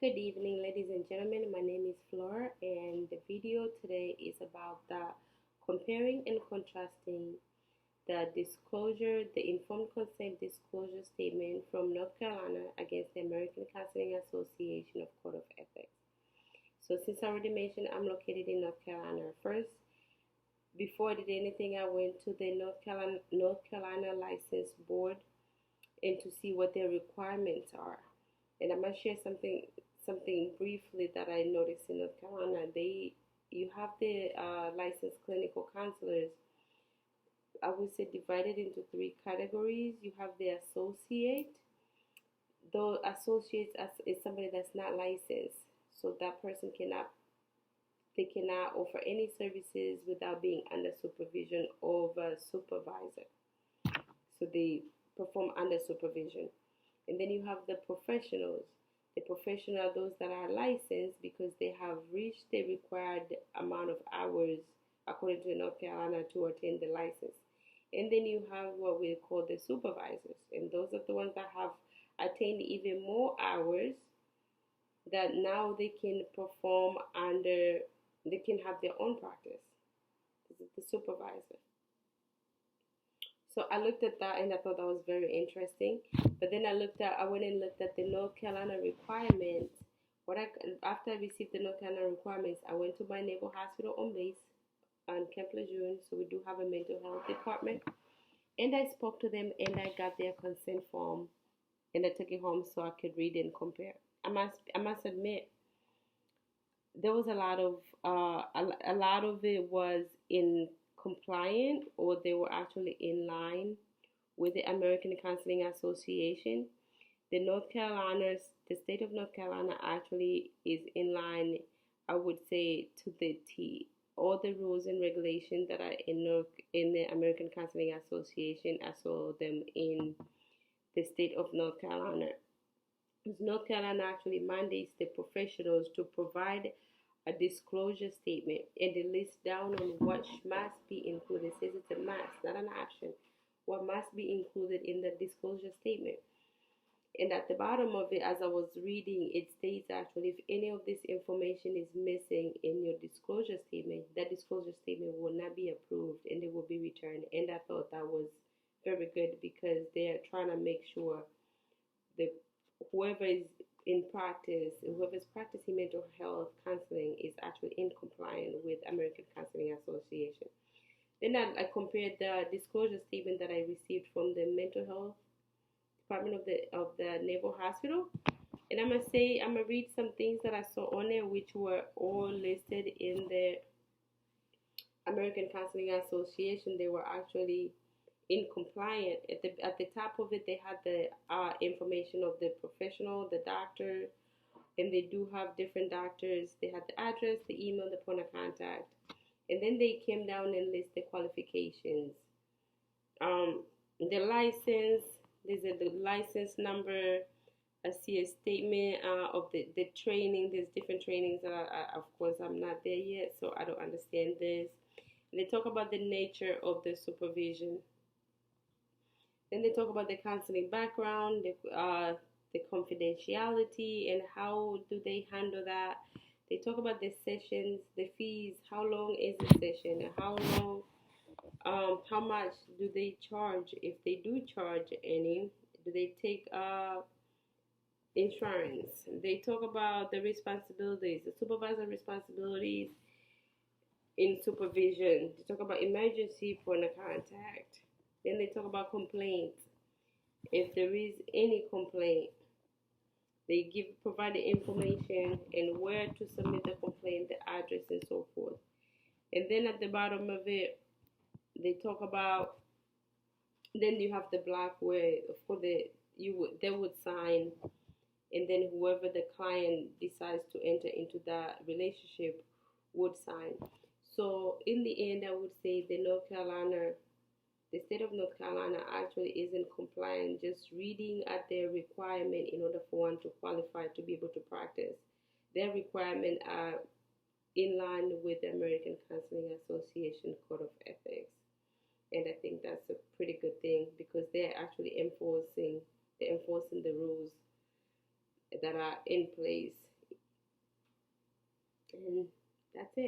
Good evening, ladies and gentlemen. My name is Flora, and the video today is about the comparing and contrasting the informed consent disclosure statement from North Carolina against the American Counseling Association of Code of Ethics. So, since I already mentioned, I'm located in North Carolina. First, before I did anything, I went to the North Carolina License Board and to see what their requirements are. And I'm gonna share something briefly that I noticed in North Carolina. You have the licensed clinical counselors. I would say divided into three categories. You have the associate. Though associates is somebody that's not licensed, so that person cannot offer any services without being under supervision of a supervisor. So they perform under supervision. And then you have the professionals. The professionals are those that are licensed because they have reached the required amount of hours according to North Carolina to attain the license. And then you have what we call the supervisors, and those are the ones that have attained even more hours that now they can they can have their own practice. This is the supervisor. So I looked at that and I thought that was very interesting. But then I went and looked at the North Carolina requirements. After I received the North Carolina requirements, I went to my Naval Hospital on base on Camp Lejeune. So we do have a mental health department. And I spoke to them and I got their consent form and I took it home so I could read and compare. I must admit, there was a lot of it was in compliant, or they were actually in line with the American Counseling Association. The state of North Carolina actually is in line, I would say, to the T. All the rules and regulations that are in the American Counseling Association, I saw them in the state of North Carolina. Because North Carolina actually mandates the professionals to provide a disclosure statement, and it lists down on what must be included. It says it's a must, not an option. What must be included in the disclosure statement. And at the bottom of it, as I was reading, it states actually if any of this information is missing in your disclosure statement, that disclosure statement will not be approved and it will be returned. And I thought that was very good because they're trying to make sure that whoever is whoever's practicing mental health counseling is actually in compliance with American Counseling Association. Then I compared the disclosure statement that I received from the mental health department of the Naval Hospital, and I'm gonna read some things that I saw on there, which were all listed in the American Counseling Association. They were actually in compliant. At the top of it, they had the information of the professional, the doctor, and they do have different doctors. They had the address, the email, the point of contact, and then they came down and list the qualifications. The license. There's the license number. I see a statement of the training. There's different trainings that of course I'm not there yet, so I don't understand this. They talk about the nature of the supervision. Then they talk about the counseling background, the confidentiality, and how do they handle that. They talk about the sessions, the fees, how long is the session, and how much do they charge, if they do charge any. Do they take insurance? They talk about the responsibilities, the supervisor responsibilities in supervision. They talk about emergency point of contact. Then they talk about complaints. If there is any complaint, they provide the information and where to submit the complaint, the address, and so forth. And then at the bottom of it, they talk about. Then you have the block where, of course, they would sign, and then whoever the client decides to enter into that relationship would sign. So in the end, I would say the state of North Carolina actually isn't compliant, just reading at their requirement in order for one to qualify to be able to practice. Their requirements are in line with the American Counseling Association Code of Ethics. And I think that's a pretty good thing because they're actually enforcing the rules that are in place And that's it.